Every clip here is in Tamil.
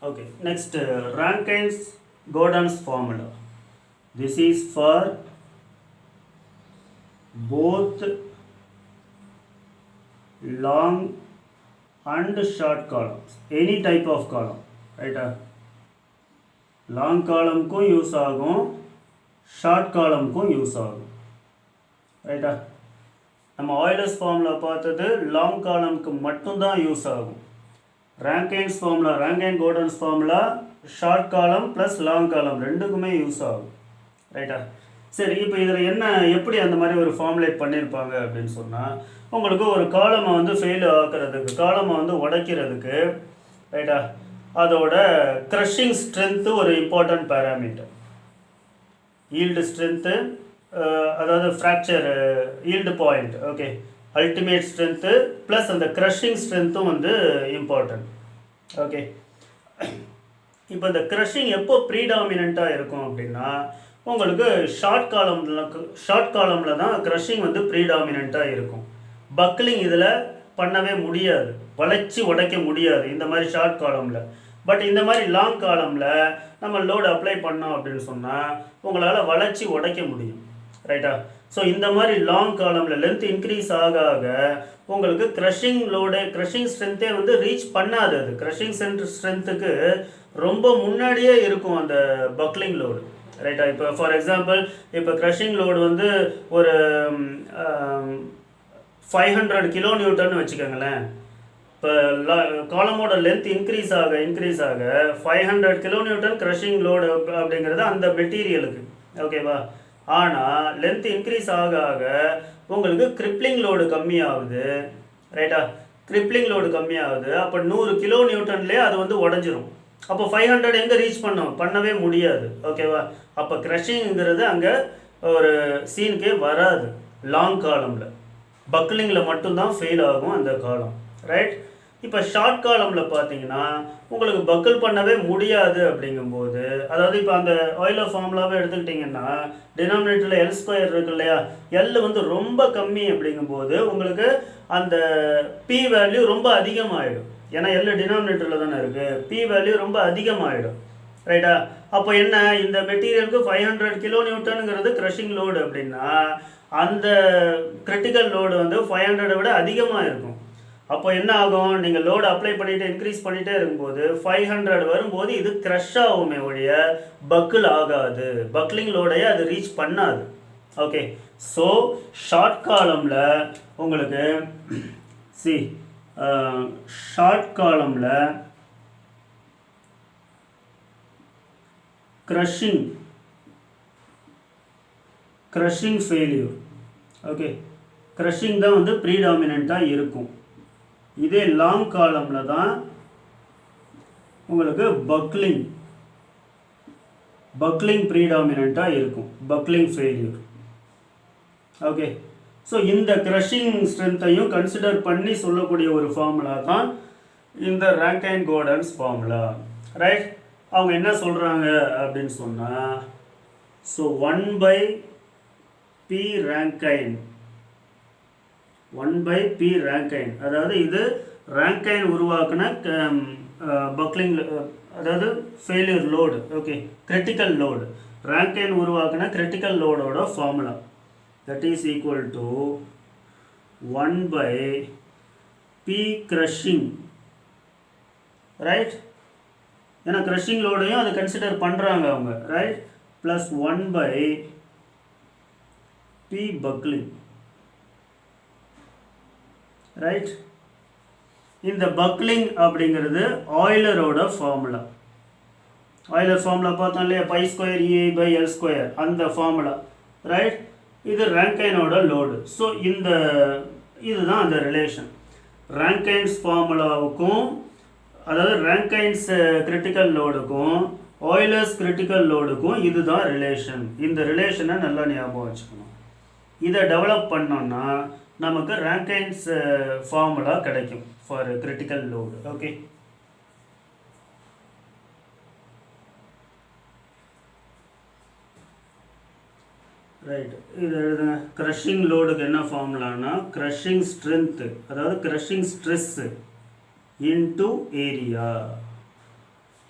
Okay, next Rankine's Gordon's formula. This is for both long and short columns, any type of column, right? Long column को use ஆகும், short column को use ஆகும், right? நம்ம ஆய்லர்ஸ் ஃபார்முலா பார்த்தது லாங் காலம்க்கு மட்டும்தான் யூஸ் ஆகும். Rankine's formula, Rankine Gordon's formula short column plus long column ரெண்டுக்குமே யூஸ் ஆகும், ரைட்டா? சரி, இப்போ இதில் என்ன எப்படி அந்த மாதிரி ஒரு ஃபார்முலேட் பண்ணியிருப்பாங்க அப்படின்னு சொன்னால், உங்களுக்கு ஒரு காலமை வந்து ஃபெயில் ஆக்கிறதுக்கு, காலமை வந்து உடைக்கிறதுக்கு, ரைட்டா, அதோட க்ரஷிங் ஸ்ட்ரென்த்து ஒரு இம்பார்ட்டன்ட் பேராமீட்டர். ஈல்டு ஸ்ட்ரென்த்து, அதாவது fracture yield point, okay, ultimate strength plus அந்த க்ரஷிங் ஸ்ட்ரென்த்தும் வந்து இம்பார்ட்டன்ட். ஓகே, இப்போ இந்த க்ரஷிங் எப்போ ப்ரீடாமினண்ட்டாக இருக்கும் அப்படின்னா, உங்களுக்கு ஷார்ட் காலமில் தான் க்ரஷிங் வந்து ப்ரீடாமினண்ட்டாக இருக்கும். பக்லிங் இதில் பண்ணவே முடியாது, வளைச்சி உடைக்க முடியாது இந்த மாதிரி ஷார்ட் காலமில். பட் இந்த மாதிரி லாங் காலமில் நம்ம லோடு அப்ளை பண்ணோம் அப்படின்னு சொன்னால் உங்களால் வளைச்சி உடைக்க முடியும், ரைட்டா? ஸோ இந்த மாதிரி லாங் காலமில் லென்த் இன்க்ரீஸ் ஆக ஆக உங்களுக்கு க்ரஷிங் லோடு, க்ரஷிங் ஸ்ட்ரென்த்தே வந்து ரீச் பண்ணாது. அது க்ரஷிங் ஸ்ட்ரென்த்துக்கு ரொம்ப முன்னாடியே இருக்கும் அந்த பக்லிங் லோடு, ரைட்டா? இப்போ ஃபார் எக்ஸாம்பிள், இப்போ க்ரஷிங் லோடு வந்து ஒரு 500 கிலோ நியூட்டன்னு வச்சுக்கோங்களேன். இப்போ காலமோட லென்த் இன்க்ரீஸ் ஆக 500 கிலோ நியூட்டன் க்ரஷிங் லோடு அப்படிங்கிறது அந்த மெட்டீரியலுக்கு, ஓகேவா? ஆனால் லென்த் இன்க்ரீஸ் ஆக ஆக உங்களுக்கு கிரிப்ளிங் லோடு கம்மியாகுது, ரைட்டா? கிரிப்ளிங் லோடு கம்மியாகுது. அப்போ 100 கிலோ நியூட்டன்லேயே அது வந்து உடஞ்சிரும். அப்போ 500 எங்கே ரீச் பண்ணவே முடியாது, ஓகேவா? அப்போ க்ரஷிங்கிறது அங்கே ஒரு சீனுக்கே வராது. லாங் காலமில் பக்லிங்கில் மட்டும்தான் ஃபெயில் ஆகும் அந்த காலம், ரைட்? இப்போ ஷார்ட் காலமில் பார்த்தீங்கன்னா உங்களுக்கு பக்கிள் பண்ணவே முடியாது. அப்படிங்கும்போது, அதாவது இப்போ அந்த ஆயிலர் ஃபார்முலாவே எடுத்துக்கிட்டிங்கன்னா டினாமினேட்டரில் எல் ஸ்கொயர் இருக்கு இல்லையா, எல் வந்து ரொம்ப கம்மி. அப்படிங்கும்போது உங்களுக்கு அந்த பி வேல்யூ ரொம்ப அதிகமாகிடும். ஏன்னா எல் டினாமினேட்டரில் தானே இருக்குது, பி வேல்யூ ரொம்ப அதிகமாகிடும், ரைட்டா? அப்போ என்ன, இந்த மெட்டீரியலுக்கு 500 கிலோ நியூட்டனுங்கிறது க்ரஷிங் லோடு அப்படின்னா அந்த கிரிட்டிக்கல் லோடு வந்து 500 விட அதிகமாக இருக்கும். அப்போ என்ன ஆகும், நீங்கள் லோடு அப்ளை பண்ணிவிட்டு இன்க்ரீஸ் பண்ணிகிட்டே இருக்கும்போது 500 வரும்போது இது க்ரஷ் ஆகுமே ஒழிய பக்கிள் ஆகாது, பக்லிங் லோடையே அது ரீச் பண்ணாது. ஓகே, ஸோ ஷார்ட் காலமில் உங்களுக்கு ஷார்ட் காலமில் க்ரஷிங் ஃபெயில்யூர், ஓகே, க்ரஷிங் தான் வந்து ப்ரீடாமினண்ட்டாக இருக்கும். இதே லாங் காலமில் தான் உங்களுக்கு பக்லிங் ப்ரீடாமினண்ட்டாக இருக்கும், பக்லிங் ஃபெயில்யூர். ஓகே, ஸோ இந்த க்ரஷிங் ஸ்ட்ரென்த்தையும் கன்சிடர் பண்ணி சொல்லக்கூடிய ஒரு ஃபார்முலா தான் இந்த ரேங்கைன் கோர்டன்ஸ் ஃபார்முலா, ரைட்? அவங்க என்ன சொல்கிறாங்க அப்படின்னு சொன்னால், ஸோ 1/P ரேங்கைன், அதாவது இது ரேங்கைன் உருவாக்குன பக்லிங், அதாவது failure load, okay, critical load, Rankine உருவாக்குன கிரிட்டிக்கல் லோடோட formula, that is equal to 1/P crushing, right? ஏன்னா க்ரஷிங் லோடையும் அதை கன்சிடர் பண்ணுறாங்க அவங்க, right? Plus 1/P buckling, right? இந்த பக்லிங் அப்படிங்கிறது ஆயிலரோட ஃபார்முலா. ஆயிலர் ஃபார்முலா பார்த்தோம் இல்லையா, π²EI/L², அந்த ஃபார்முலா, ரைட்? இது ரேங்கைனோட லோடு. ஸோ இதுதான் அந்த ரிலேஷன் ரேங்கைன்ஸ் ஃபார்முலாவுக்கும், அதாவது ரேங்கைன்ஸ் கிரிட்டிக்கல் லோடுக்கும் ஆயிலர்ஸ் கிரிட்டிக்கல் லோடுக்கும் இதுதான் ரிலேஷன். இந்த ரிலேஷனை நல்லா ஞாபகம் வச்சுக்கணும். இதை டெவலப் பண்ணோன்னா நமக்கு ரேங்கைன்ஸ் ஃபார்முலா கிடைக்கும் for critical load, okay? Right, இது எழுதுங்க. க்ரஷிங் லோடுக்கு என்ன ஃபார்முலானா, க்ரஷிங் ஸ்ட்ரென்த்து, அதாவது crushing stress into area.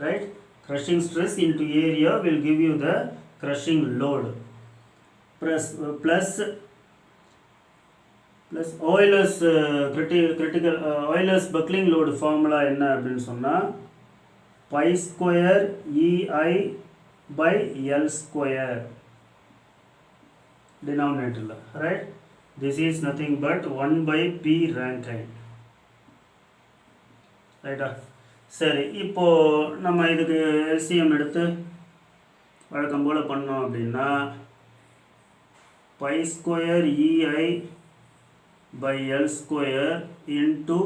right? Crushing stress into area will give you the crushing load. Plus Euler's critical Euler's buckling load formula என்ன அப்படின்னு சொன்னால் pi square EI by L square denominator, right? This is nothing but 1 by P Rankine, right? சரி, இப்போது நம்ம இதுக்கு LCM எடுத்து வழக்கம் போல் பண்ணோம் அப்படின்னா pi square EI by L square into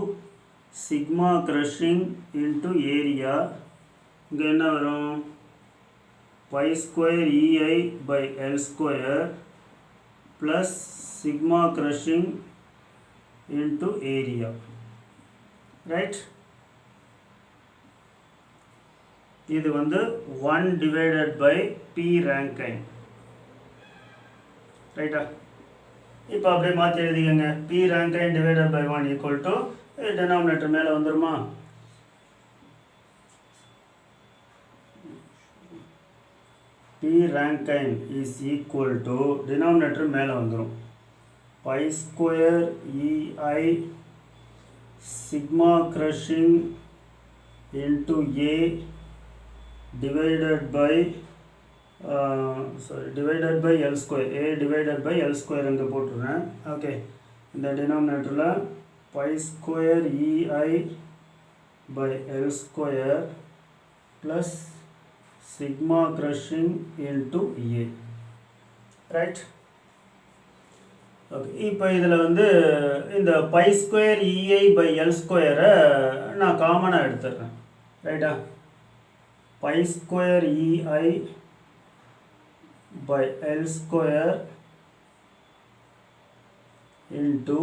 sigma crushing into area. இங்கே என்ன வரும்? pi square EI by L square plus sigma crushing into area, right? இது வந்து 1 divided by P Rankine, ரைட்டா? இப்போ அப்படியே மாற்றி எழுதிக்கங்க. P Rankine divided by 1 equal to denominator மேலே வந்துருமா? P Rankine is equal to denominator மேலே வந்துரும் pi square EI sigma crushing into A divided by divided by L square. A divided by L square அங்கே போட்டுருவேன். ஓகே, இந்த denominatorல pi square EI by L square plus sigma crushing into A, right? Okay, இப்போ இதில் வந்து இந்த pi square EI by L square நான் காமனாக எடுத்துடுறேன், ரைட்டா? pi square EI by L square into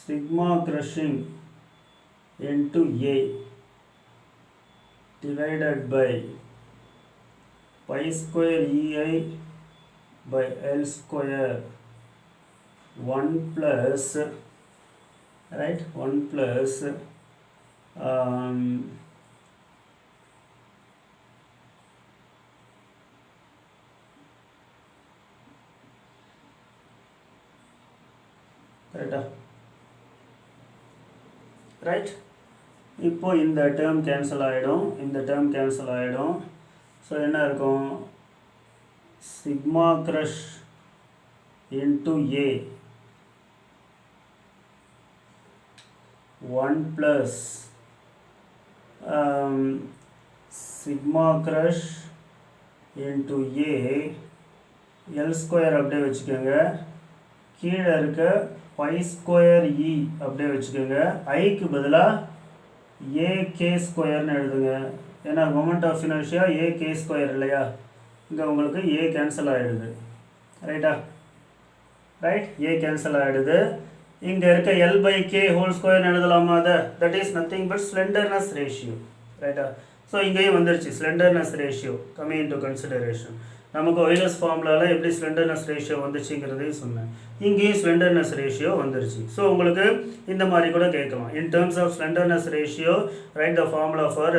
sigma crushing into A divided by pi square EI by L square 1 plus, right, 1 plus right? இப்போ இந்த டேர்ம் கேன்சல் ஆகிடும், இந்த டேர்ம் கேன்சல் ஆகிடும். ஸோ என்ன இருக்கும்? Sigma crush into A 1 plus sigma crush into A L square அப்படியே வச்சுக்கோங்க. கீழே இருக்க pi ஸ்கொயர் இ அப்படியே வச்சுக்கோங்க. ஐக்கு பதிலாக ஏகே ஸ்கொயர்னு எழுதுங்க. ஏன்னா moment of inertia A K square இல்லையா? இங்கே உங்களுக்கு ஏ கேன்சல் ஆகிடுது, ரைட்டா? ரைட், ஏ கேன்சல் ஆகிடுது. இங்கே இருக்க எல் பை கே ஹோல் ஸ்கொயர்னு எழுதலாமா? That is nothing but slenderness ratio, ரைட்டா? ஸோ இங்கேயும் வந்துருச்சு slenderness ratio coming into consideration. நமக்கு ஒய்லஸ் ஃபார்முலாவில் எப்படி ஸ்லெண்டர்னஸ் ரேஷியோ வந்துச்சுங்கிறதையும் சொன்னேன். இங்கேயும் ஸ்லெண்டர்னஸ் ரேஷியோ வந்துருச்சு. ஸோ உங்களுக்கு இந்த மாதிரி கூட கேட்கலாம். In terms of slenderness ratio write the formula for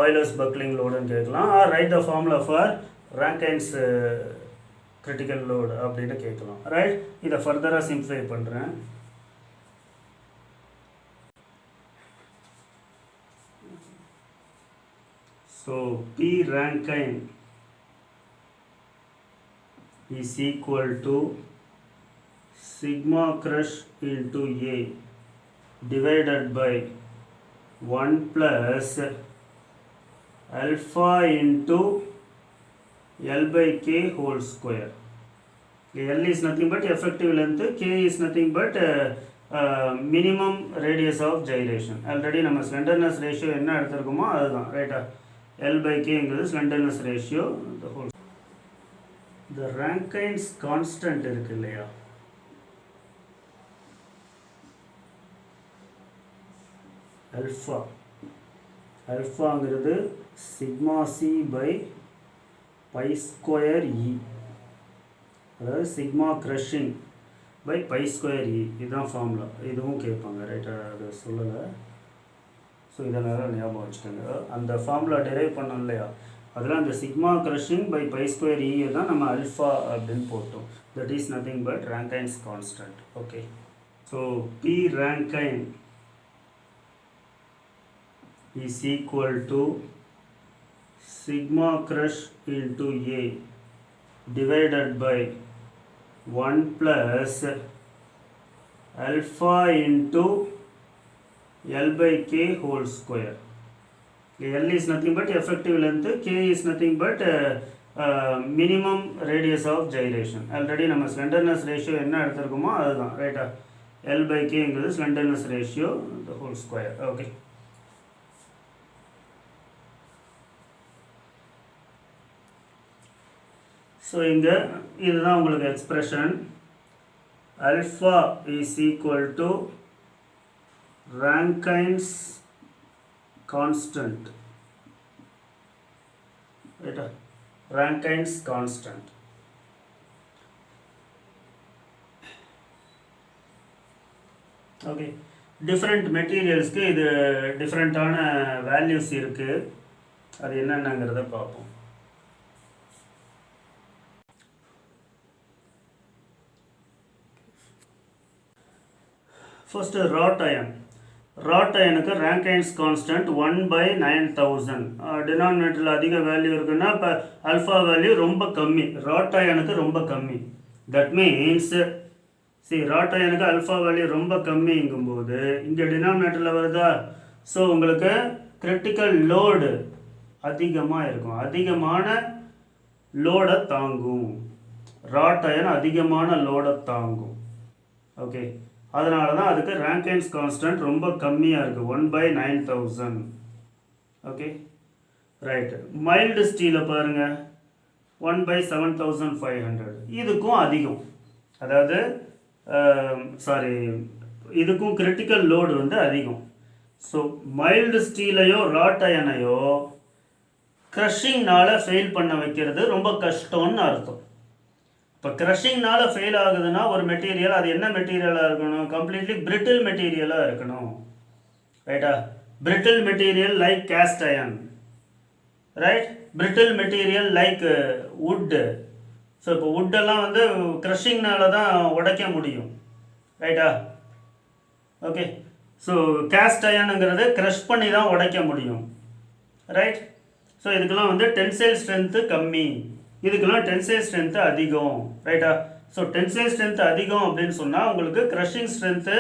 Euler's buckling லோடுன்னு கேட்கலாம். Or write the formula for Rankine's critical load அப்படின்னு கேட்கலாம், ரைட்? இதை ஃபர்தராக சிம்ப்ளிஃபை பண்ணுறேன். So P Rankine is equal to sigma crush into A divided by 1 plus alpha into L by K whole square. L is nothing but effective length, K is nothing but minimum radius of gyration. Already நம்ம slenderness ratio என்ன எடுத்திருக்கோமோ அதுதான், ரைட்டா? L by K ங்கிறது slenderness ratio. The whole the Rankine's constant இருக்கு இல்லையா? alphaங்கிறது sigma c by pi square e, அதாவது sigma crushing by pi square e. இதுதான் ஃபார்முலா. இதுவும் கேட்பாங்க, ரைட்டா? அதை சொல்லலை. ஸோ இதனால் ஞாபகம் வச்சுக்கோங்க. அந்த ஃபார்முலா டெரைவ் பண்ணோம் இல்லையா, அதில் அந்த sigma crushing by pi square இயை தான் நம்ம அல்ஃபா அப்படின்னு போட்டோம். That is nothing but Rankine's constant. Okay, so P Rankine is equal to sigma crush into A divided by 1 plus alpha into L by K whole square. L is nothing but effective length, K is nothing but minimum radius of gyration. Already நம்ம slenderness ratio என்ன எடுத்திருக்கோமோ அதுதான், ரைட்டா? L by K என்கிறது slenderness ratio the whole square. Okay. So இங்கே இதுதான் உங்களுக்கு expression. Alpha is equal to Rankine's constant, ரைட்டா? Rankine's constant. ஓகே, டிஃப்ரெண்ட் மெட்டீரியல்ஸ்க்கு இது டிஃப்ரெண்ட்டான வேல்யூஸ் இருக்குது. அது என்னென்னங்கிறத பார்ப்போம். First wrought iron. ராட் அயனுக்கு ரேங்கைன்ஸ் கான்ஸ்டன்ட் 1/9000. டினாமினேட்டரில் அதிக வேல்யூ இருக்குன்னா இப்போ அல்ஃபா வேல்யூ ரொம்ப கம்மி, ராட் அயனுக்கு ரொம்ப கம்மி. தட் மீன்ஸ் ராட் அயனுக்கு அல்ஃபா வேல்யூ ரொம்ப கம்மிங்கும்போது இங்கே டினாமினேட்டரில் வருதா, ஸோ உங்களுக்கு கிரிட்டிக்கல் லோடு அதிகமாக இருக்கும், அதிகமான லோடை தாங்கும். ராட் அயன் அதிகமான லோடை தாங்கும். ஓகே, அதனால தான் அதுக்கு ரேங்கைன்ஸ் கான்ஸ்டன்ட் ரொம்ப கம்மியாக இருக்குது, 1/9000. Okay, right. மைல்டு ஸ்டீலை பாருங்கள், 1/7500. இதுக்கும் அதிகம், அதாவது இதுக்கும் கிரிட்டிக்கல் லோடு வந்து அதிகம். ஸோ மைல்டு ஸ்டீலையோ ராட் அயனையோ க்ரஷிங்னால் ஃபெயில் பண்ண வைக்கிறது ரொம்ப கஷ்டம்னு அர்த்தம். இப்போ க்ரஷிங்னால் ஃபெயில் ஆகுதுன்னா ஒரு மெட்டீரியல், அது என்ன மெட்டீரியலாக இருக்கணும்? கம்ப்ளீட்லி பிரிட்டில் மெட்டீரியலாக இருக்கணும், ரைட்டா? Brittle material like cast iron, right? Brittle material like wood. So இப்போ வுட்டெல்லாம் வந்து க்ரஷிங்னால தான் உடைக்க முடியும், ரைட்டா? ஓகே, ஸோ கேஸ்ட் அயனுங்கிறது க்ரஷ் பண்ணி தான் உடைக்க முடியும், ரைட்? ஸோ இதுக்கெல்லாம் வந்து டென்சைல் ஸ்ட்ரென்த்து கம்மி, இதுக்கெல்லாம் டென்சைல் ஸ்ட்ரென்த்து அதிகம், ரைட்டா? ஸோ டென்சைல் ஸ்ட்ரென்த்து அதிகம் அப்படின்னு சொன்னால் உங்களுக்கு க்ரஷிங் ஸ்ட்ரென்த்து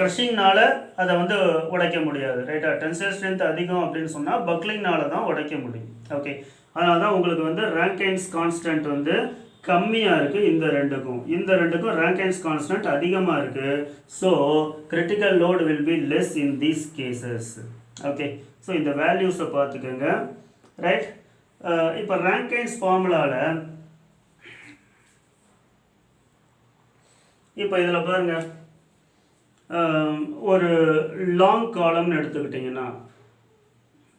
க்ரஷிங்னால அதை வந்து உடைக்க முடியாது, ரைட்டா? டென்சைல் ஸ்ட்ரென்த் அதிகம் அப்படின்னு சொன்னால் பக்லிங்னால தான் உடைக்க முடியும். ஓகே, அதனால தான் உங்களுக்கு வந்து ரேங்கைன்ஸ் கான்ஸ்டன்ட் வந்து கம்மியாக இருக்குது. இந்த ரெண்டுக்கும் ரேங்கைன்ஸ் கான்ஸ்டன்ட் அதிகமாக இருக்குது. So critical load will be less in these cases. Okay, so இந்த வேல்யூஸை பார்த்துக்கோங்க, ரைட்? இப்போ ரேங்கைன்ஸ் ஃபார்முலாவில் இப்போ இதில் பாருங்கள், ஒரு லாங் காலம்னு எடுத்துக்கிட்டிங்கன்னா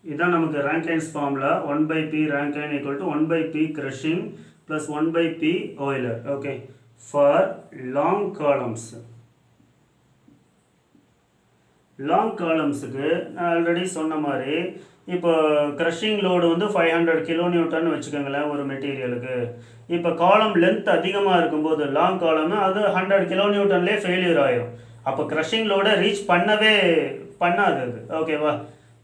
இதுதான் நமக்கு Rankine's formula. 1/P Rankine equal to 1/P crushing plus 1/P Euler. Okay, for long காலம்ஸ். லாங் காலம்ஸுக்கு நான் ஆல்ரெடி சொன்ன மாதிரி இப்போ க்ரஷிங் லோடு வந்து 500 kN வச்சுக்கோங்களேன் ஒரு மெட்டீரியலுக்கு. இப்போ காலம் லென்த் அதிகமாக இருக்கும்போது லாங் காலம்னா அது 100 kN ஃபெயிலியர் ஆகிடும். அப்போ க்ரஷிங் லோடை ரீச் பண்ணாது அது, ஓகேவா?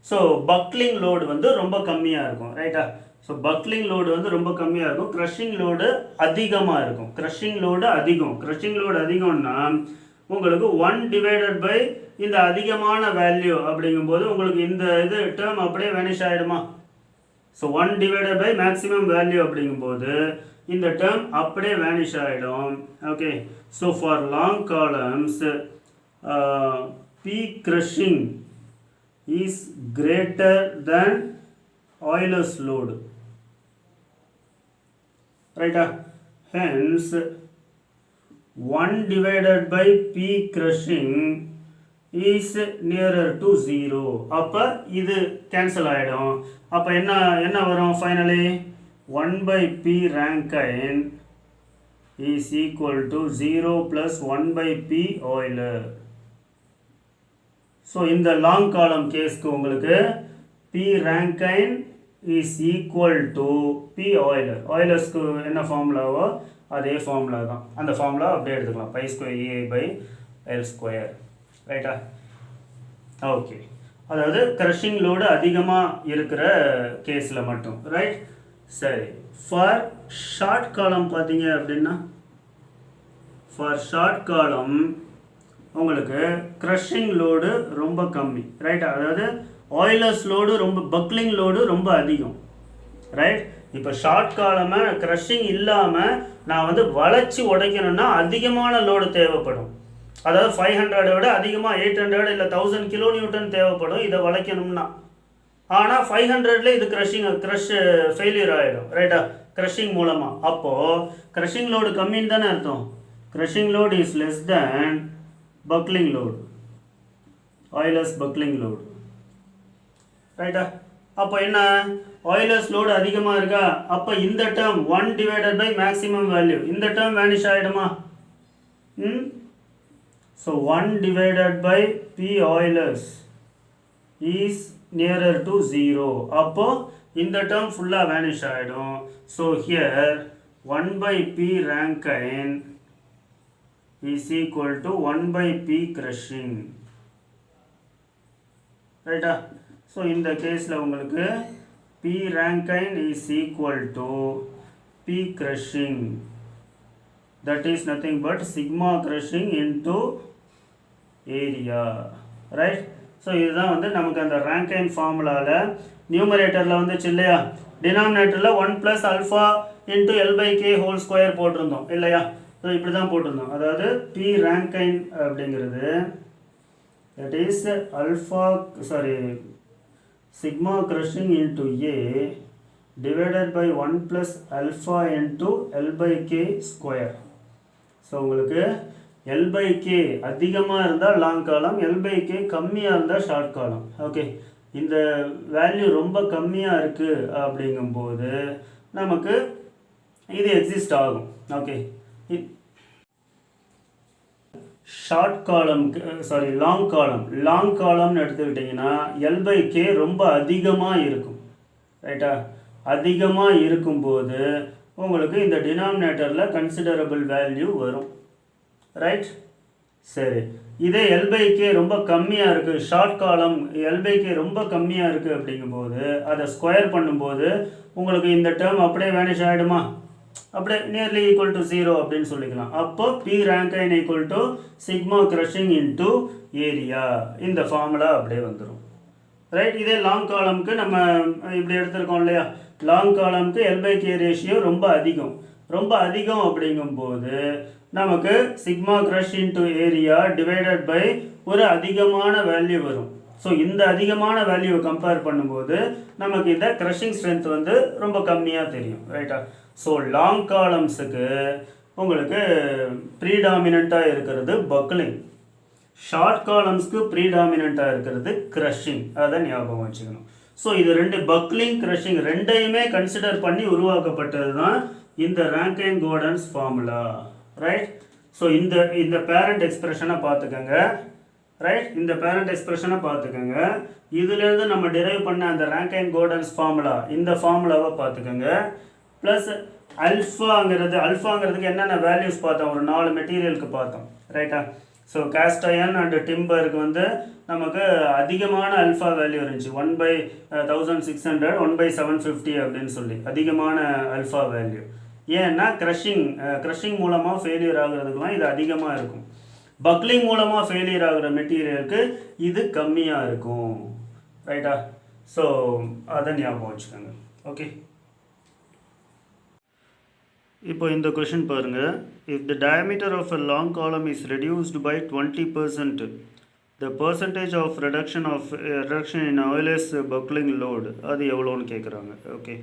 ஸோ பக்லிங் லோடு வந்து ரொம்ப கம்மியாக இருக்கும், ரைட்டா? ஸோ பக்லிங் லோடு வந்து ரொம்ப கம்மியாக இருக்கும், க்ரஷிங் லோடு அதிகமாக இருக்கும். க்ரஷிங் லோடு அதிகம்னா உங்களுக்கு 1/, இந்த அதிகமான வேல்யூ அப்படிங்கும்போது உங்களுக்கு இந்த இது டேர்ம் அப்படியே வேனிஷ் ஆகிடுமா? ஸோ 1/, மேக்ஸிமம் வேல்யூ அப்படிங்கும்போது இந்த டேர்ம் அப்படியே வேனிஷ் ஆகிடும். Okay, so for long columns P crushing is greater than Euler's load, right? Hence 1/P crushing is nearer to 0. அப்போ இது கேன்சல் ஆகிடும். அப்போ என்ன வரும் finally? 1/P rankine is equal to 0 plus 1/P Euler. So இந்த லாங் காலம் கேஸ்க்கு உங்களுக்கு P rankine is equal to P Euler. ஆயிலர்ஸ்க்கு என்ன ஃபார்முலாவோ அதே ஃபார்முலா தான், அந்த ஃபார்முலா அப்படியே எடுத்துக்கலாம், pi square EI pi L square. ரைட்டா? ஓகே, அதாவது க்ரஷிங் லோடு அதிகமாக இருக்கிற கேஸில் மட்டும். ரைட், சரி. ஃபார் ஷார்ட் காலம் பார்த்தீங்க அப்படின்னா, ஃபார் ஷார்ட் காலம் உங்களுக்கு க்ரஷிங் லோடு ரொம்ப கம்மி. ரைட், அதாவது ஆயிலர்ஸ் லோடு ரொம்ப, பக்லிங் லோடு ரொம்ப அதிகம். ரைட், இப்போ ஷார்ட் காலமாக க்ரஷிங் இல்லாமல் நான் வந்து வளைச்சி உடைக்கணும்னா அதிகமான லோடு தேவைப்படும். அதாவது 500 விட அதிகமாக 800 இல்லை 1000 கிலோ நியூட்டன் தேவைப்படும் இதை வளைக்கணும்னா. ஆனால் 500ல இது க்ரஷ் ஃபெயிலியர் ஆகிடும். ரைட்டா? க்ரஷிங் மூலமாக. அப்போது க்ரஷிங் லோடு கம்மின்னு தானே அர்த்தம். Crushing load is less than buckling load, Euler's buckling load. ரைட்டா? அப்போ என்ன, ஆயிலர்ஸ் லோடு அதிகமாக இருக்கா, அப்போ இந்த term 1 divided by maximum value, இந்த டேர்ம் வேனிஷ் ஆகிடுமா? So 1 divided by P Eulers is nearer to 0. அப்போ இந்த term ஃபுல்லாக வேனிஷ் ஆகிடும். So here 1 by P rankine is equal to 1 by P crushing. ரைட்டா? ஸோ இந்த கேஸில் உங்களுக்கு P rankine is equal to P crushing. That is nothing but sigma crushing into area. Right? So இதுதான் வந்து நமக்கு அந்த ரேங்கைன் ஃபார்முலாவில் நியூமரேட்டரில் வந்துச்சு இல்லையா, டினாமினேட்டரில் 1 + alpha into L/K whole square போட்டிருந்தோம் இல்லையா. ஸோ இப்படி தான் போட்டிருந்தோம். அதாவது P rankine அப்படிங்கிறது that is sigma crushing into A divided by 1 + alpha into L/K square. So உங்களுக்கு L/K அதிகமாக இருந்தால் லாங் காலம், L/K கம்மியாக இருந்தால் ஷார்ட் காலம். ஓகே, இந்த வேல்யூ ரொம்ப கம்மியாக இருக்குது அப்படிங்கும்போது நமக்கு இது எக்ஸிஸ்ட் ஆகும். ஓகே, ஷார்ட் காலம்க்கு லாங் காலம்னு எடுத்துக்கிட்டிங்கன்னா L/K ரொம்ப அதிகமாக இருக்கும். ரைட்டா? அதிகமாக இருக்கும்போது உங்களுக்கு இந்த டினாமினேட்டரில் கன்சிடரபிள் வேல்யூ வரும். ரைட்? சரி, இதே L/K ரொம்ப கம்மியாக இருக்குது, ஷார்ட் காலம் L/K ரொம்ப கம்மியாக இருக்குது அப்படிங்கும்போது அதை ஸ்கொயர் பண்ணும்போது உங்களுக்கு இந்த டேர்ம் அப்படியே வேனிஷ் ஆகிடுமா, அப்படியே நியர்லி ஈக்குவல் டு 0 அப்படின்னு சொல்லிக்கலாம். அப்போ P rankine equal to sigma crushing into area, இந்த ஃபார்முலா அப்படியே வந்துடும். ரைட்? இதே லாங் காலம்க்கு நம்ம இப்படி எடுத்துருக்கோம் இல்லையா, லாங் காலம்க்கு L/K ரேஷியோ ரொம்ப அதிகம் அப்படிங்கும்போது நமக்கு sigma crush into area divided by ஒரு அதிகமான வேல்யூ வரும். ஸோ இந்த அதிகமான வேல்யூவை கம்பேர் பண்ணும்போது நமக்கு இந்த க்ரஷிங் ஸ்ட்ரென்த் வந்து ரொம்ப கம்மியாக தெரியும். ரைட்டா? ஸோ லாங் காலம்ஸுக்கு உங்களுக்கு ப்ரீடாமினண்ட்டாக இருக்கிறது பக்லிங், ஷார்ட் காலம்ஸ்க்கு ப்ரீடாமினண்ட்டாக இருக்கிறது க்ரஷிங். அதை ஞாபகம் வச்சுக்கணும். ஸோ இது ரெண்டு, பக்லிங் க்ரஷிங் ரெண்டையுமே கன்சிடர் பண்ணி உருவாக்கப்பட்டது தான் இந்த ராங்கைன் கோர்டன்ஸ் ஃபார்முலா. ரைட்? ஸோ இந்த பேரண்ட் எக்ஸ்பிரஷனை பார்த்துக்கோங்க. ரைட்? இந்த பேரண்ட் எக்ஸ்பிரஷனை பார்த்துக்கோங்க. இதுலேருந்து நம்ம டிரைவ் பண்ண அந்த ராங்கைன் கோர்டன்ஸ் ஃபார்முலா, இந்த ஃபார்முலாவை பார்த்துக்கோங்க. ப்ளஸ் அல்ஃபாங்கிறதுக்கு என்னென்ன வேல்யூஸ் பார்த்தோம், ஒரு 4 மெட்டீரியலுக்கு பார்த்தோம். ரைட்டா? ஸோ காஸ்ட் அயர்ன் அண்ட் டிம்பருக்கு வந்து நமக்கு அதிகமான அல்ஃபா வேல்யூ இருந்துச்சு, 1/1600, 1/750 அப்படின்னு சொல்லி அதிகமான அல்ஃபா வேல்யூ. ஏன்னா க்ரஷிங் மூலமாக ஃபெயிலியர் ஆகுறதுக்கெலாம் இது அதிகமாக இருக்கும். பக்லிங் மூலமாக ஃபெயிலியர் ஆகிற மெட்டீரியலுக்கு இது கம்மியாக இருக்கும். ரைட்டா? ஸோ அதை ஞாபகம் வச்சுக்கோங்க. ஓகே, இப்போ இந்த கொஷின் பாருங்கள். If the diameter of a long column is reduced by 20%, the percentage of reduction in Euler's buckling load அது எவ்வளோன்னு கேட்குறாங்க. ஓகே,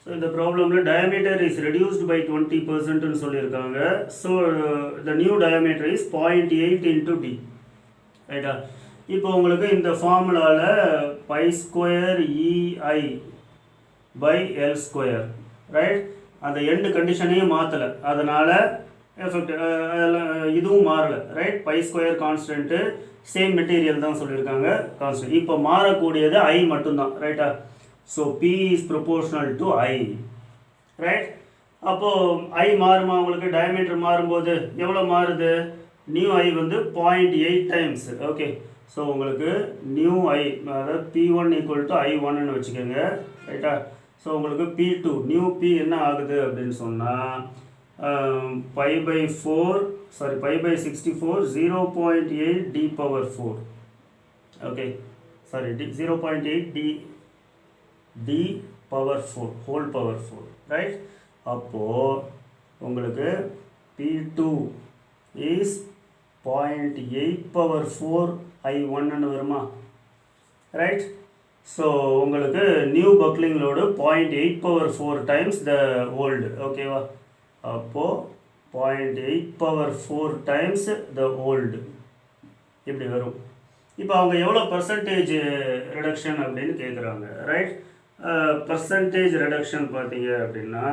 ஸோ இந்த ப்ராப்ளமில் டயமீட்டர் இஸ் ரெடியூஸ்டு பை 20%ன்னு சொல்லியிருக்காங்க. So the new diameter is 0.8 × d. ரைட்டா? இப்போ உங்களுக்கு இந்த ஃபார்முலாவில் π² EI பை L². ரைட்? அந்த எண்டு கண்டிஷனையும் மாற்றலை, அதனால் எஃபெக்ட் இதுவும் மாறலை. ரைட்? π² கான்ஸ்டன்ட்டு, சேம் மெட்டீரியல் தான் சொல்லியிருக்காங்க கான்ஸ்டன்ட். இப்போ மாறக்கூடியது ஐ மட்டும்தான், ரைட்டா? So P is proportional to I, right? அப்போது ஐ மாறுமா உங்களுக்கு? டயமீட்டர் மாறும்போது எவ்வளோ மாறுது? நியூ ஐ வந்து 0.8 டைம்ஸ். ஓகே, ஸோ உங்களுக்கு நியூ ஐ அதாவது P1 ஈக்குவல் டு I1ன்னு வச்சுக்கோங்க, ரைட்டா? ஸோ உங்களுக்கு P2 நியூ P என்ன ஆகுது அப்படின்னு சொன்னால் π/64 0.8 d power 4. Okay, sorry, 0.8 d power 4 whole power 4, right? அப்போது உங்களுக்கு P2 இஸ் 0.8/4 I1ன்னு வருமா, ரைட்? ஸோ உங்களுக்கு new buckling load 0.8/4 times the old, ஓகேவா? அப்போது 0.8/4 டைம்ஸ் த ஓல்டு இப்படி வரும். இப்போ அவங்க எவ்வளோ பர்சன்டேஜ் ரிடக்ஷன் அப்படின்னு கேட்குறாங்க, ரைட்? பர்சன்டேஜ் ரிடக்ஷன் பார்த்தீங்க அப்படின்னா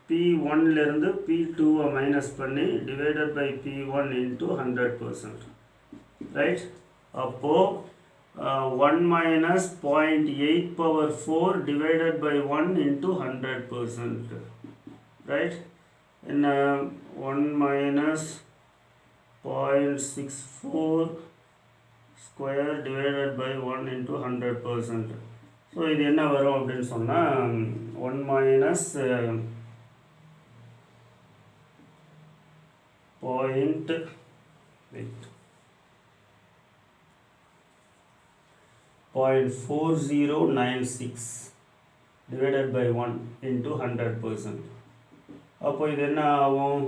P1லேருந்து P2-வை மைனஸ் பண்ணி divided by P1 into 100%, right? அப்போது 1 minus 0.8/4 divided by 1 into 100%, right? என்ன 1 minus 0.64 square divided by 1 into 100%. So இது என்ன வரும் அப்படின்னு சொன்னால் 1 மைனஸ் 0.4096 divided by 1 into 100%. அப்போ இது என்ன ஆகும்?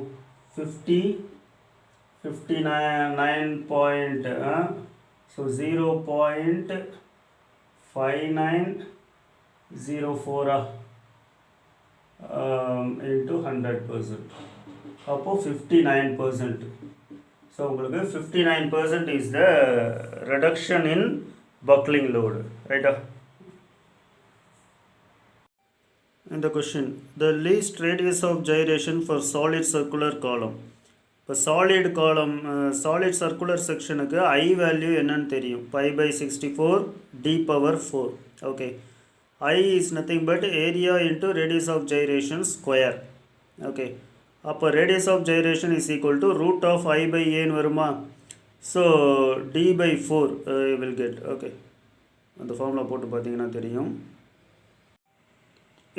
59 point, so 0.5904 into 100%. அப்போ 59%. ஸோ உங்களுக்கு 59% is the reduction in buckling load, ரைட்டா? In the question, the least radius of gyration for solid circular column. இப்போ சாலிட் காலம் சாலிட் சர்க்குலர் செக்ஷனுக்கு ஐ வேல்யூ என்னன்னு தெரியும், π/64 d power 4. Okay, I is nothing but area into radius of gyration square. Okay, அப்போ radius of gyration is equal to root of I/Aன்னு வருமா? So d/4 will get. Okay, அந்த ஃபார்முலா போட்டு பார்த்தீங்கன்னா தெரியும்.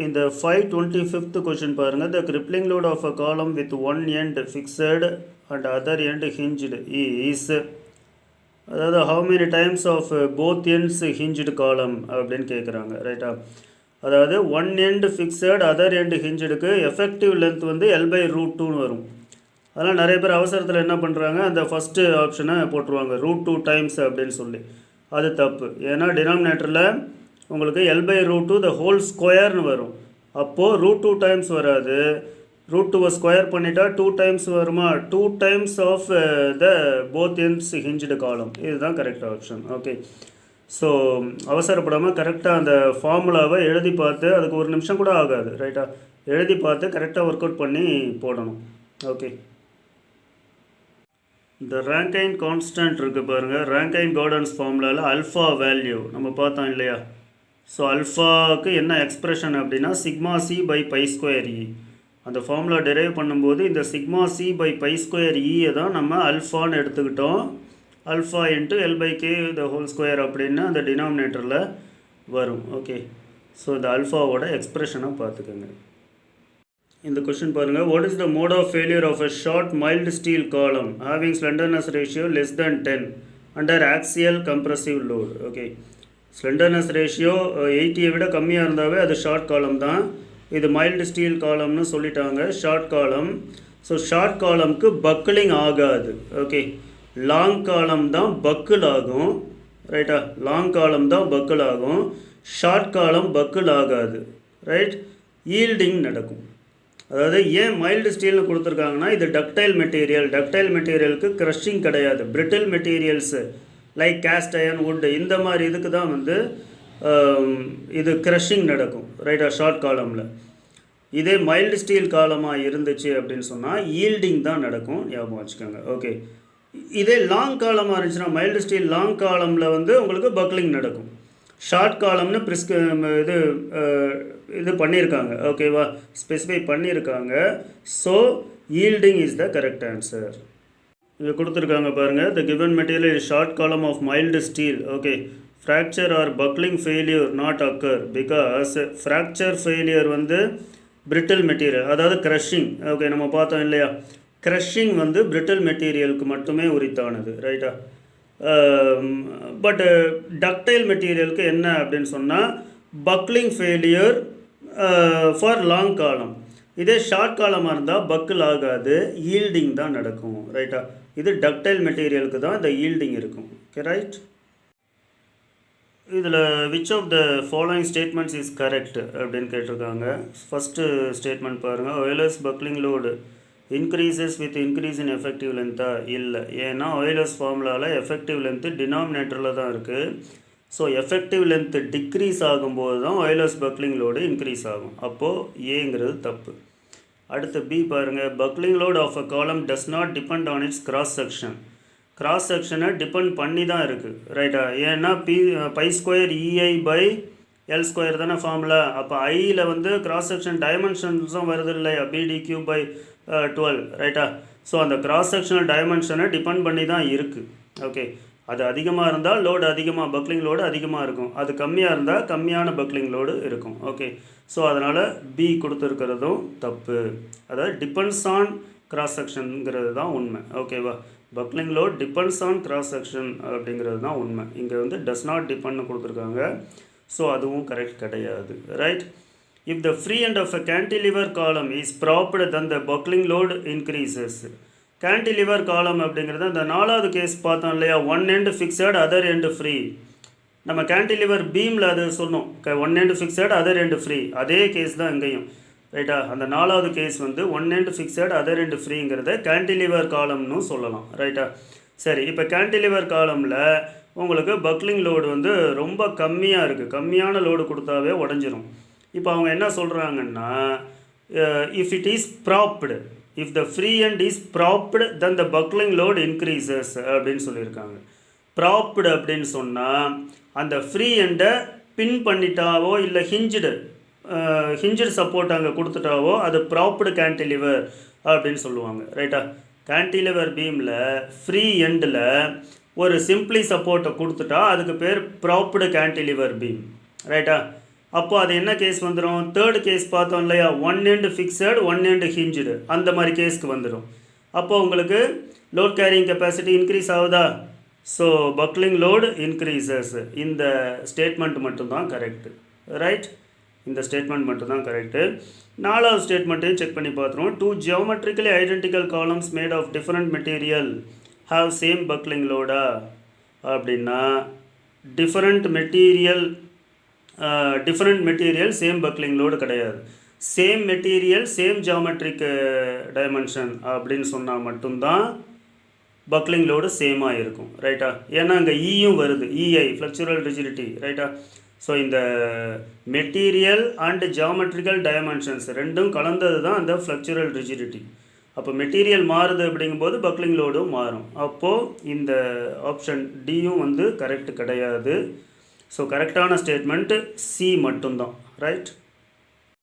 இந்த 525th question பாருங்கள். The crippling load of a column with one end fixed and other end hinged is, அதாவது how many times of both ends hinged column அப்படின்னு கேட்குறாங்க, ரைட்டா? அதாவது one end fixed other end hingedக்கு எஃபெக்டிவ் லென்த் வந்து L/√2ன்னு வரும். அதனால் நிறைய பேர் அவசரத்தில் என்ன பண்ணுறாங்க, அந்த ஃபஸ்ட்டு ஆப்ஷனை போட்டுருவாங்க √2 டைம்ஸ் அப்படின்னு சொல்லி. அது தப்பு. ஏன்னா டினாமினேட்டரில் உங்களுக்கு L/√2 த ஹோல் ஸ்கொயர்னு வரும். அப்போது √2 டைம்ஸ் வராது, √2வை ஸ்கொயர் பண்ணிட்டா 2 டைம்ஸ் வருமா? 2 times of the both ends hinged column. இதுதான் கரெக்ட் ஆப்ஷன். ஓகே, ஸோ அவசரப்படாமல் கரெக்டாக அந்த ஃபார்முலாவை எழுதி பார்த்து, அதுக்கு 1 நிமிஷம் கூட ஆகாது, ரைட்டா? எழுதி பார்த்து கரெக்டாக ஒர்க் அவுட் பண்ணி போடணும். ஓகே, இந்த ரேங்கைன் கான்ஸ்டன்ட் இருக்குது பாருங்கள். ரேங்கைன் கார்டன்ஸ் ஃபார்முலாவில் அல்ஃபா வேல்யூ நம்ம பார்த்தோம் இல்லையா? ஸோ அல்ஃபாவுக்கு என்ன எக்ஸ்ப்ரெஷன் அப்படின்னா σc/π²e. அந்த ஃபார்முலா டெரைவ் பண்ணும்போது இந்த σc/π²e தான் நம்ம அல்ஃபான்னு எடுத்துக்கிட்டோம். Alpha into L/k the whole square அப்படின்னு அந்த டினாமினேட்டரில் வரும். ஓகே, ஸோ இந்த அல்ஃபாவோட எக்ஸ்ப்ரெஷனை பார்த்துக்கோங்க. இந்த கொஷின் பாருங்கள். What is the mode of failure of a short mild steel column having slenderness ratio less than 10 under axial compressive load? Okay, slenderness ratio 80 விட கம்மியாக இருந்தாவே அது ஷார்ட் காலம் தான். இது மைல்டு ஸ்டீல் காலம்னு சொல்லிட்டாங்க, ஷார்ட் காலம். ஸோ ஷார்ட் காலம்க்கு பக்கிளிங் ஆகாது. ஓகே, லாங் காலம் தான் பக்கிள் ஆகும், ரைட்டா? லாங் காலம் தான் பக்கிள் ஆகும், ஷார்ட் காலம் பக்கிள் ஆகாது, ரைட்? ஈல்டிங் நடக்கும். அதாவது ஏன் மைல்டு ஸ்டீல்னு கொடுத்துருக்காங்கன்னா, இது டக்டைல் மெட்டீரியல். டக்டைல் மெட்டீரியலுக்கு க்ரஷிங் கிடையாது. Brittle materials like cast iron, wood, இந்த மாதிரி இதுக்கு தான் வந்து இது க்ரஷிங் நடக்கும், ரைட்டா? ஷார்ட் காலமில். இதே மைல்டு ஸ்டீல் காலமாக இருந்துச்சு அப்படின்னு சொன்னால் ஈல்டிங் தான் நடக்கும், ஞாபகம் வச்சுக்கோங்க. ஓகே, இதே லாங் காலமாக இருந்துச்சுன்னா மைல்டு ஸ்டீல் லாங் காலமில் வந்து உங்களுக்கு பக்லிங் நடக்கும். ஷார்ட் காலம்னு இது பண்ணியிருக்காங்க, ஓகேவா, ஸ்பெசிஃபை பண்ணியிருக்காங்க. So yielding is the correct answer. இங்கே கொடுத்துருக்காங்க பாருங்கள். The given material is short column of mild steel. Okay, fracture or buckling failure not occur because fracture failure வந்து பிரிட்டில் மெட்டீரியல், அதாவது க்ரஷிங். ஓகே, நம்ம பார்த்தோம் இல்லையா, க்ரஷிங் வந்து பிரிட்டில் மெட்டீரியலுக்கு மட்டுமே உரித்தானது, ரைட்டா. பட் டக்டைல் மெட்டீரியலுக்கு என்ன அப்படின்னு சொன்னால் பக்லிங் ஃபெயிலியர் ஃபார் லாங் காலம். இதே ஷார்ட் காலமாக இருந்தால் பக்கிள் ஆகாது, ஈல்டிங் தான் நடக்கும், ரைட்டா. இது டக்டைல் மெட்டீரியலுக்கு தான் இந்த ஈல்டிங் இருக்கும். Okay, right. இதில் which of the following statements is correct அப்படின்னு கேட்டிருக்காங்க. ஃபஸ்ட்டு ஸ்டேட்மெண்ட் பாருங்கள். Euler's buckling load increases with increase in effective லென்த்தா? இல்லை, ஏன்னா ஒயர்லெஸ் ஃபார்முலாவில் எஃபெக்டிவ் லென்த்து டினாமினேட்டரில் தான் இருக்குது. ஸோ எஃபெக்டிவ் லென்த்து டிக்ரீஸ் ஆகும்போது தான் ஒயர்லெஸ் பக்லிங் லோடு இன்க்ரீஸ் ஆகும். அப்போது ஏங்கிறது தப்பு. அடுத்து பி பாருங்கள். Buckling load of a column does not depend on its cross section. Cross செக்ஷனை டிபெண்ட் பண்ணி தான் இருக்குது, ரைட்டா. ஏன்னா pi square EI by L square தானே ஃபார்முலா. அப்போ ஐயில் வந்து கிராஸ் செக்ஷன் டைமென்ஷன்ஸும் வருது இல்லையா, பிடிக்யூ பை 12, ரைட்டா. ஸோ அந்த கிராஸ் செக்ஷனல் டைமென்ஷனை டிபெண்ட் பண்ணி தான் இருக்குது. ஓகே, அது அதிகமாக இருந்தால் லோடு அதிகமாக, பக்லிங் லோடு அதிகமாக இருக்கும். அது கம்மியாக இருந்தால் கம்மியான பக்லிங் லோடு இருக்கும். ஓகே, ஸோ அதனால் பி கொடுத்துருக்கிறதும் தப்பு. அதாவது டிபெண்ட்ஸ் ஆன் கிராஸ் செக்ஷனுங்கிறது தான் உண்மை, ஓகேவா. Buckling load depends on cross section அப்படிங்கிறது தான் உண்மை. இங்கே வந்து டஸ் நாட் டிபெண்ட்னு கொடுத்துருக்காங்க. ஸோ அதுவும் கரெக்ட் கிடையாது, right. If the free end of a cantilever column is propped then the buckling load increases. Cantilever column அப்படிங்கிறது அந்த 4வது கேஸ் பார்த்தோம் இல்லையா, one end fixed other end free. நம்ம கேன்டிலிவர் பீமில் அது சொன்னோம், one end fixed other end free. அதே கேஸ் தான் இங்கேயும், ரைட்டா. அந்த 4வது கேஸ் வந்து one end fixed other end ஃப்ரீங்கிறத கேன்டிலிவர் காலம்னு சொல்லலாம், ரைட்டா. சரி, இப்போ கேன்டிலிவர் காலமில் உங்களுக்கு பக்லிங் லோடு வந்து ரொம்ப கம்மியாக இருக்குது, கம்மியான லோடு கொடுத்தாவே உடஞ்சிரும். இப்போ அவங்க என்ன சொல்கிறாங்கன்னா, if it is ப்ராப்டு, if the free end is ப்ராப்டு then the buckling load increases அப்படின்னு சொல்லியிருக்காங்க. ப்ராப்டு அப்படின்னு சொன்னால் அந்த ஃப்ரீ எண்டை பின் பண்ணிட்டாவோ இல்லை ஹிஞ்சடு சப்போர்ட் அங்கே கொடுத்துட்டாவோ அது ப்ராப்டு கேன்டிலிவர் அப்படின்னு சொல்லுவாங்க, ரைட்டா. கேன்டிலிவர் பீமில் ஃப்ரீ எண்டில் ஒரு சிம்பிளி சப்போர்ட்டை கொடுத்துட்டா அதுக்கு பேர் ப்ராப்டு கேன்டிலிவர் பீம், ரைட்டா. அப்போ அது என்ன கேஸ் வந்துடும், 3rd கேஸ் பார்த்தோம் இல்லையா, one end fixed one end hinged, அந்த மாதிரி கேஸ்க்கு வந்துடும். அப்போது உங்களுக்கு லோட் கேரிங் கெப்பாசிட்டி இன்க்ரீஸ் ஆகுதா. So buckling load increases. இந்த ஸ்டேட்மெண்ட் மட்டும்தான் கரெக்டு, ரைட். இந்த ஸ்டேட்மெண்ட் மட்டும்தான் கரெக்டு. 4வது ஸ்டேட்மெண்ட்டையும் செக் பண்ணி பார்த்துருவோம். 2 geometrically identical columns made of different material have same buckling லோடா அப்படின்னா, different material same buckling load கிடையாது. Same material same geometric dimension அப்படின்னு சொன்னால் மட்டும்தான் பக்லிங் லோடு சேமாக இருக்கும், ரைட்டா. ஏன்னா அங்கே ஈயும் வருது, இஐ ஃப்ளெக்சுரல் ரிஜிடிட்டி, ரைட்டா. ஸோ இந்த மெட்டீரியல் அண்ட் ஜியோமெட்ரிக்கல் டைமென்ஷன்ஸ் ரெண்டும் கலந்தது தான் அந்த ஃப்ளெக்சுரல் ரிஜிடிட்டி. அப்போ மெட்டீரியல் மாறுது அப்படிங்கும்போது பக்லிங் லோடும் மாறும். அப்போது இந்த ஆப்ஷன் டியும் வந்து கரெக்ட் கிடையாது. ஸோ கரெக்டான ஸ்டேட்மெண்ட்டு சி மட்டும்தான், ரைட்.